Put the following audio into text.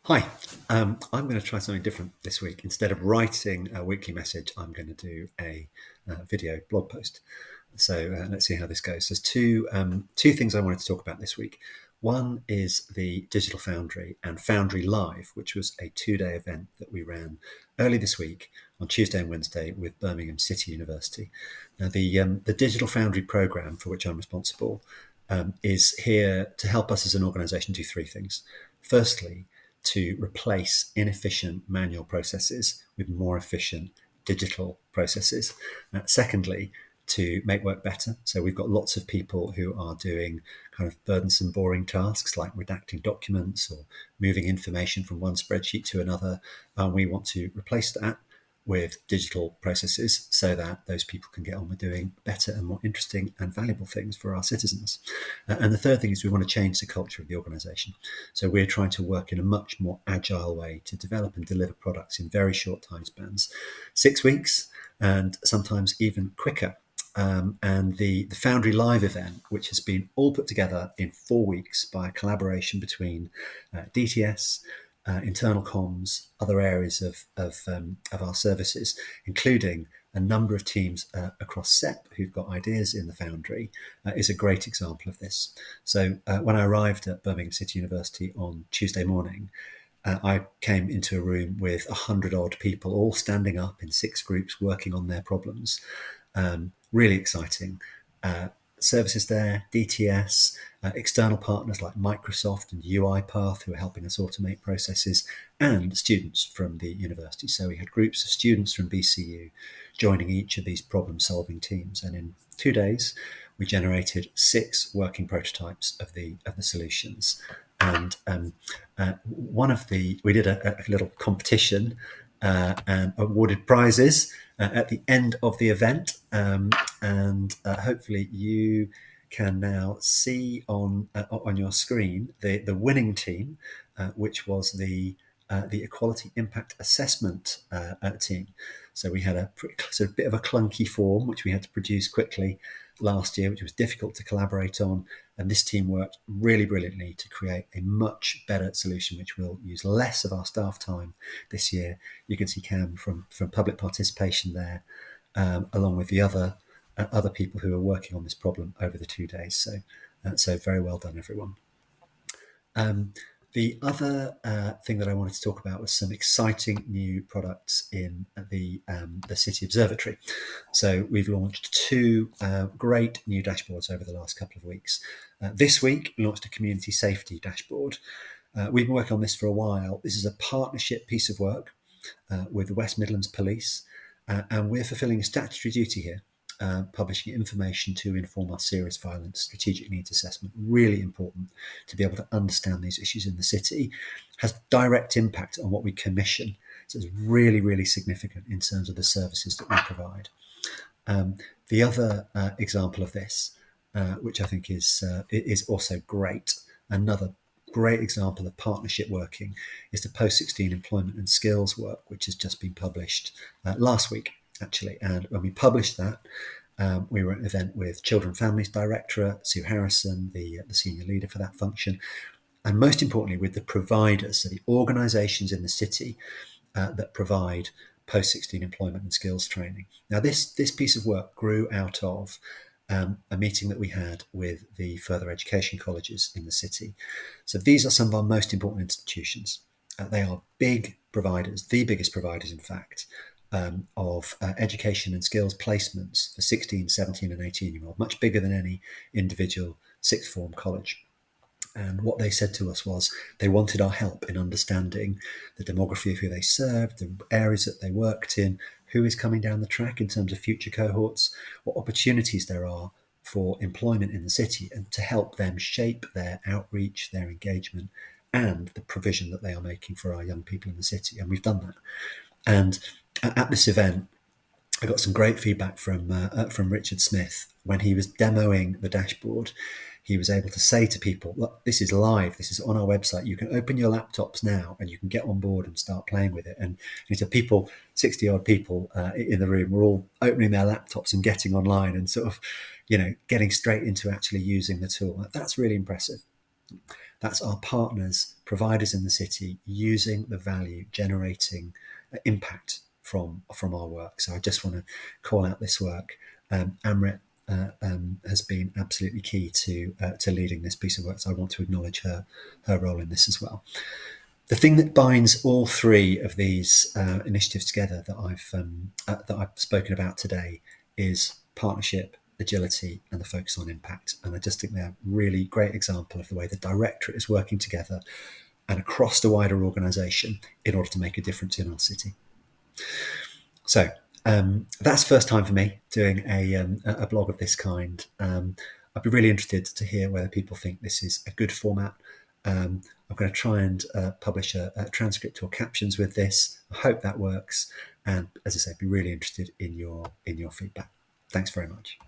Hi, I'm going to try something different this week. Instead of writing a weekly message, I'm going to do a video blog post. So let's see how this goes. There's two things I wanted to talk about this week. One is the Digital Foundry and Foundry Live, which was a 2-day event that we ran early this week on Tuesday and Wednesday with Birmingham City University. Now, the Digital Foundry program, for which I'm responsible, is here to help us as an organisation do three things. Firstly, to replace inefficient manual processes with more efficient digital processes. Secondly, to make work better. So we've got lots of people who are doing kind of burdensome, boring tasks like redacting documents or moving information from one spreadsheet to another. We want to replace that with digital processes so that those people can get on with doing better and more interesting and valuable things for our citizens. And the third thing is we want to change the culture of the organisation. So we're trying to work in a much more agile way to develop and deliver products in very short time spans, 6 weeks and sometimes even quicker. And the Foundry Live event, which has been all put together in 4 weeks by a collaboration between DTS, internal comms, other areas of our services, including a number of teams across SEP who've got ideas in the Foundry, is a great example of this. So when I arrived at Birmingham City University on Tuesday morning, I came into a room with 100-odd people all standing up in 6 groups working on their problems. Really exciting. Services there, DTS, external partners like Microsoft and UiPath who are helping us automate processes, and students from the university. So we had groups of students from BCU joining each of these problem-solving teams. And in 2 days, we generated 6 working prototypes of the solutions. And we did a little competition and awarded prizes at the end of the event. And hopefully you can now see on your screen the winning team, which was the Equality Impact Assessment team. So we had a sort of bit of a clunky form, which we had to produce quickly last year, which was difficult to collaborate on. And this team worked really brilliantly to create a much better solution, which will use less of our staff time this year. You can see Cam from public participation there, along with the other people who are working on this problem over the 2 days. So very well done, everyone. The other thing that I wanted to talk about was some exciting new products in the City Observatory. So we've launched 2 great new dashboards over the last couple of weeks. This week, we launched a community safety dashboard. We've been working on this for a while. This is a partnership piece of work with the West Midlands Police, and we're fulfilling a statutory duty here. Publishing information to inform our serious violence strategic needs assessment. Really important to be able to understand these issues in the city. Has direct impact on what we commission. So it's really, really significant in terms of the services that we provide. The other example of this, which I think is also great, another great example of partnership working, is the Post-16 employment and skills work, which has just been published last week, actually. And when we published that, we were at an event with Children and Families Directorate, Sue Harrison, the senior leader for that function, and most importantly with the providers, so the organisations in the city that provide post-16 employment and skills training. Now this piece of work grew out of a meeting that we had with the further education colleges in the city. So these are some of our most important institutions. They are big providers, the biggest providers in fact, of education and skills placements for 16, 17 and 18-year-old, much bigger than any individual sixth form college. And what they said to us was they wanted our help in understanding the demography of who they served, the areas that they worked in, who is coming down the track in terms of future cohorts, what opportunities there are for employment in the city, and to help them shape their outreach, their engagement, and the provision that they are making for our young people in the city. And we've done that. And at this event, I got some great feedback from Richard Smith. When he was demoing the dashboard, he was able to say to people, look, this is live, this is on our website, you can open your laptops now and you can get on board and start playing with it. And so people, 60-odd people in the room, were all opening their laptops and getting online and sort of, getting straight into actually using the tool. That's really impressive. That's our partners providers in the city using the value generating impact from our work. So I just want to call out this work. Amrit has been absolutely key to leading this piece of work. So I want to acknowledge her role in this as well. The thing that binds all three of these initiatives together that I've spoken about today is partnership, agility, and the focus on impact. And I just think they're a really great example of the way the Directorate is working together and across the wider organisation in order to make a difference in our city. So that's the first time for me doing a blog of this kind. I'd be really interested to hear whether people think this is a good format. I'm going to try and publish a transcript or captions with this. I hope that works. And as I say, be really interested in your feedback. Thanks very much.